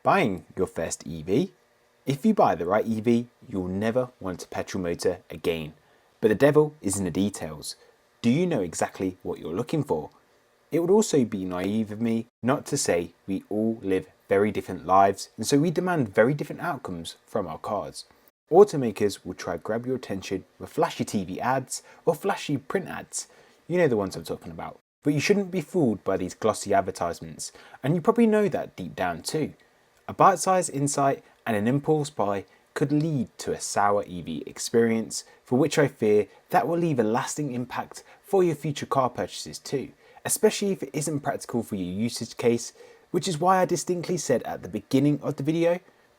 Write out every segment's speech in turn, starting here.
Buying your first EV? If you buy the right EV, you'll never want a petrol motor again. But the devil is in the details. Do you know exactly what you're looking for? It would also be naive of me not to say we all live very different lives, and so we demand very different outcomes from our cars. Automakers will try to grab your attention with flashy TV ads or flashy print ads. You know the ones I'm talking about. But you shouldn't be fooled by these glossy advertisements, and you probably know that deep down too. A bite-sized insight and an impulse buy could lead to a sour EV experience, for which I fear that will leave a lasting impact for your future car purchases too, especially if it isn't practical for your usage case, which is why I distinctly said at the beginning of the video,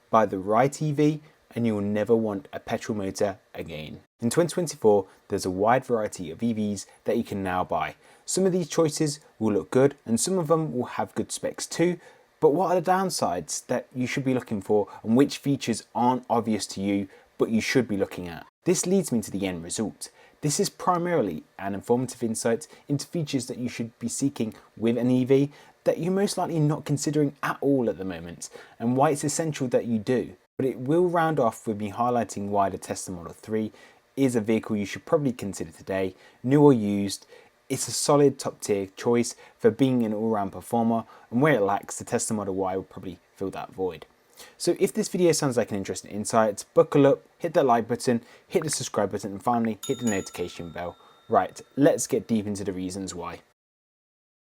buy the right EV and you will never want a petrol motor again. In 2024, there's a wide variety of EVs that you can now buy. Some of these choices will look good and some of them will have good specs too, but what are the downsides that you should be looking for and which features aren't obvious to you but you should be looking at? This leads me to the end result. This is primarily an informative insight into features that you should be seeking with an EV that you're most likely not considering at all at the moment and why it's essential that you do. But it will round off with me highlighting why the Tesla Model 3 is a vehicle you should probably consider today, new or used. It's a solid top tier choice for being an all-round performer, and where it lacks, the Tesla Model Y will probably fill that void. So if this video sounds like an interesting insight, buckle up, hit that like button, hit the subscribe button, and finally hit the notification bell. Right, let's get deep into the reasons why.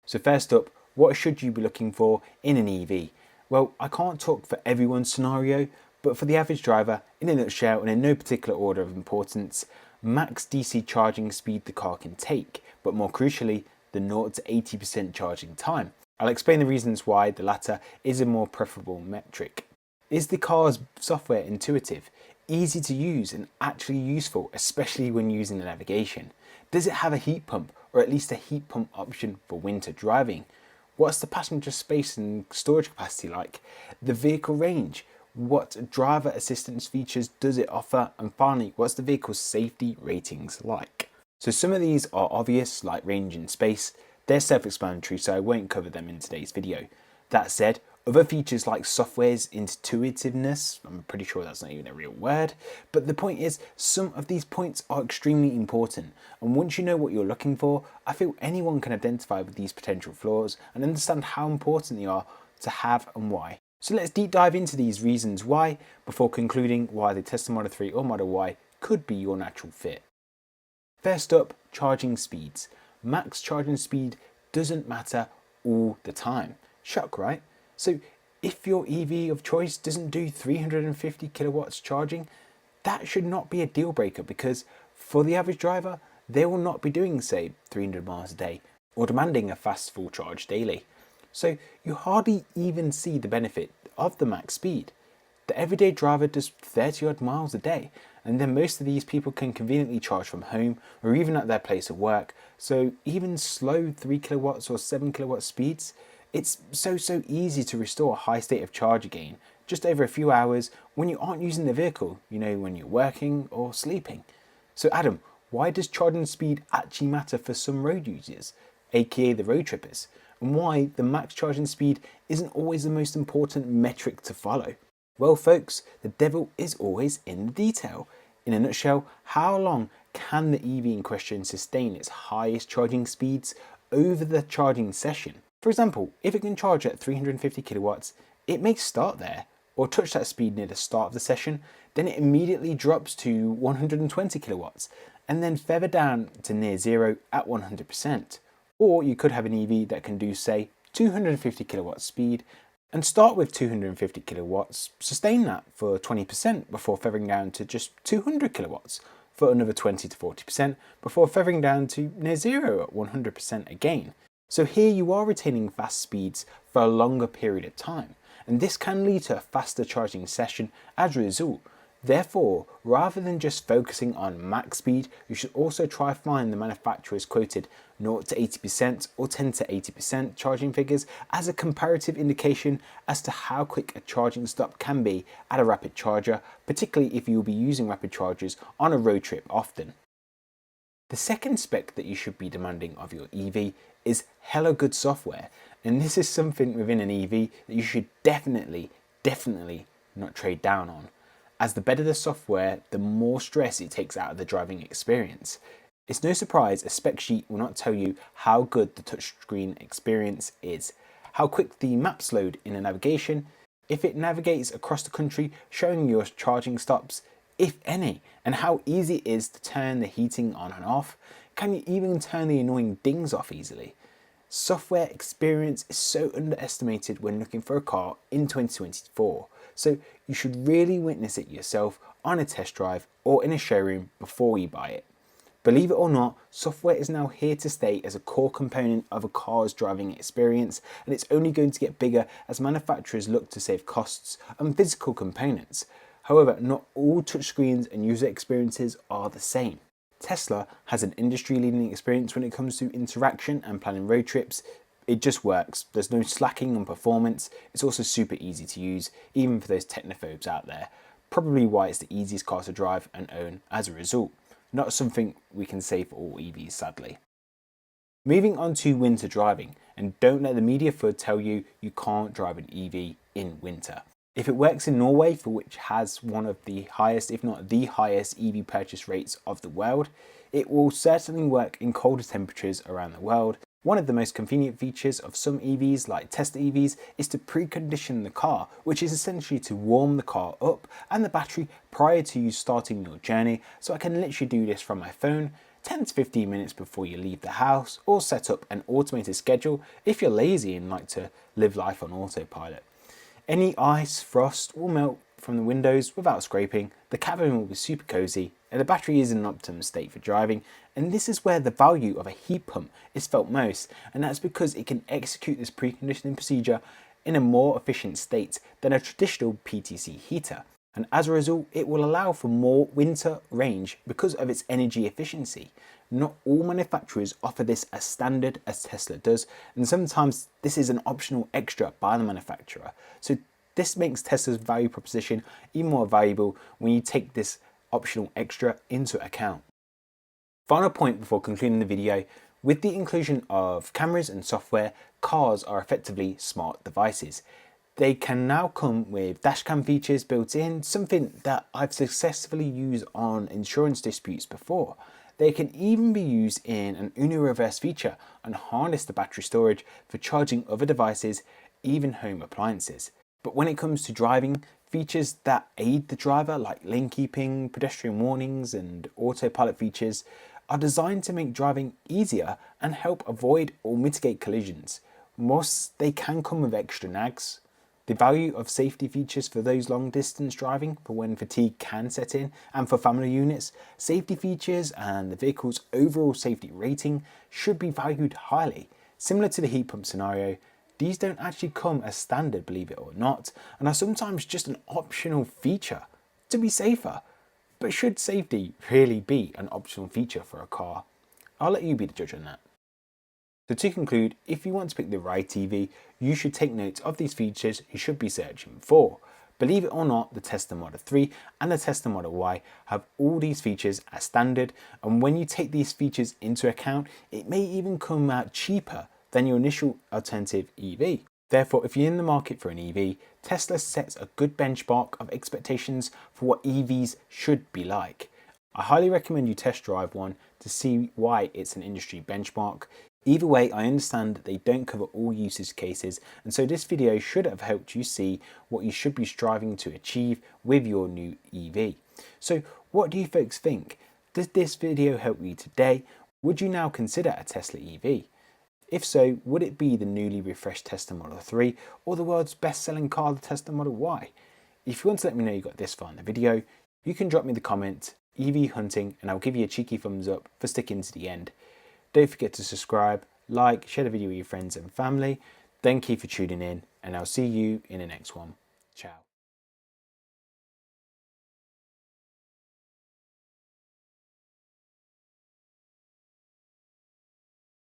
So first up, what should you be looking for in an EV? Well, I can't talk for everyone's scenario, but for the average driver, in a nutshell and in no particular order of importance, max DC charging speed the car can take, but more crucially, the 0 to 80% charging time. I'll explain the reasons why the latter is a more preferable metric. Is the car's software intuitive, easy to use and actually useful, especially when using the navigation? Does it have a heat pump, or at least a heat pump option for winter driving? What's the passenger space and storage capacity like? The vehicle range? What driver assistance features does it offer? And finally, what's the vehicle's safety ratings like? So some of these are obvious, like range and space. They're self-explanatory, so I won't cover them in today's video. That said, other features like software's intuitiveness, I'm pretty sure that's not even a real word, but the point is, some of these points are extremely important, and once you know what you're looking for, I feel anyone can identify with these potential flaws and understand how important they are to have and why. So let's deep dive into these reasons why, before concluding why the Tesla Model 3 or Model Y could be your natural fit. First up, charging speeds. Max charging speed doesn't matter all the time. Shock, right? So if your EV of choice doesn't do 350 kilowatts charging, that should not be a deal breaker, because for the average driver, they will not be doing, say, 300 miles a day or demanding a fast full charge daily. So you hardly even see the benefit of the max speed. The everyday driver does 30 odd miles a day, and then most of these people can conveniently charge from home or even at their place of work. So even slow 3 kilowatts or 7 kilowatt speeds, it's so easy to restore a high state of charge again just over a few hours when you aren't using the vehicle, you know, when you're working or sleeping. So Adam, why does charging speed actually matter for some road users, aka the road trippers, and why the max charging speed isn't always the most important metric to follow? Well folks, the devil is always in the detail. In a nutshell, how long can the EV in question sustain its highest charging speeds over the charging session? For example, if it can charge at 350 kilowatts, it may start there or touch that speed near the start of the session, then it immediately drops to 120 kilowatts and then feather down to near zero at 100%. Or you could have an EV that can do, say, 250 kilowatts speed and start with 250 kilowatts, sustain that for 20% before feathering down to just 200 kilowatts for another 20 to 40% before feathering down to near zero at 100% again. So here you are retaining fast speeds for a longer period of time, and this can lead to a faster charging session as a result. Therefore, rather than just focusing on max speed, you should also try to find the manufacturer's quoted 0 to 80% or 10 to 80% charging figures as a comparative indication as to how quick a charging stop can be at a rapid charger, particularly if you will be using rapid chargers on a road trip often. The second spec that you should be demanding of your EV is hella good software, and this is something within an EV that you should definitely definitely not trade down on, as the better the software, the more stress it takes out of the driving experience. It's no surprise a spec sheet will not tell you how good the touchscreen experience is, how quick the maps load in a navigation, if it navigates across the country showing your charging stops, if any, and how easy it is to turn the heating on and off. Can you even turn the annoying dings off easily? Software experience is so underestimated when looking for a car in 2024, so you should really witness it yourself on a test drive or in a showroom before you buy it. Believe it or not, software is now here to stay as a core component of a car's driving experience, and it's only going to get bigger as manufacturers look to save costs on physical components. However, not all touchscreens and user experiences are the same. Tesla has an industry-leading experience when it comes to interaction and planning road trips. It just works. There's no slacking on performance. It's also super easy to use, even for those technophobes out there. Probably why it's the easiest car to drive and own as a result. Not something we can say for all EVs, sadly. Moving on to winter driving, and don't let the media FUD tell you you can't drive an EV in winter. If it works in Norway, for which has one of the highest, if not the highest EV purchase rates of the world, it will certainly work in colder temperatures around the world. One of the most convenient features of some EVs, like Tesla EVs, is to precondition the car, which is essentially to warm the car up and the battery prior to you starting your journey. So I can literally do this from my phone 10 to 15 minutes before you leave the house, or set up an automated schedule if you're lazy and like to live life on autopilot. Any ice, frost will melt from the windows without scraping, the cabin will be super cozy, and the battery is in an optimum state for driving. And this is where the value of a heat pump is felt most, and that's because it can execute this preconditioning procedure in a more efficient state than a traditional PTC heater. And as a result, it will allow for more winter range because of its energy efficiency. Not all manufacturers offer this as standard as Tesla does, and sometimes this is an optional extra by the manufacturer. So this makes Tesla's value proposition even more valuable when you take this optional extra into account. Final point before concluding the video: with the inclusion of cameras and software, cars are effectively smart devices. They can now come with dashcam features built in, something that I've successfully used on insurance disputes before. They can even be used in an Uno reverse feature and harness the battery storage for charging other devices, even home appliances. But when it comes to driving, features that aid the driver, like lane keeping, pedestrian warnings, and autopilot features, are designed to make driving easier and help avoid or mitigate collisions. Whilst they can come with extra nags, the value of safety features for those long distance driving, for when fatigue can set in, and for family units, safety features and the vehicle's overall safety rating should be valued highly. Similar to the heat pump scenario, these don't actually come as standard, believe it or not, and are sometimes just an optional feature to be safer. But should safety really be an optional feature for a car? I'll let you be the judge on that. So to conclude, if you want to pick the right EV, you should take note of these features you should be searching for. Believe it or not, the Tesla Model 3 and the Tesla Model Y have all these features as standard, and when you take these features into account, it may even come out cheaper than your initial alternative EV. Therefore, if you're in the market for an EV, Tesla sets a good benchmark of expectations for what EVs should be like. I highly recommend you test drive one to see why it's an industry benchmark. Either way, I understand that they don't cover all usage cases, and so this video should have helped you see what you should be striving to achieve with your new EV. So what do you folks think? Does this video help you today? Would you now consider a Tesla EV? If so, would it be the newly refreshed Tesla Model 3 or the world's best-selling car, the Tesla Model Y? If you want to let me know you got this far in the video, you can drop me the comment EV hunting and I'll give you a cheeky thumbs up for sticking to the end. Don't forget to subscribe, like, share the video with your friends and family. Thank you for tuning in, and I'll see you in the next one. Ciao.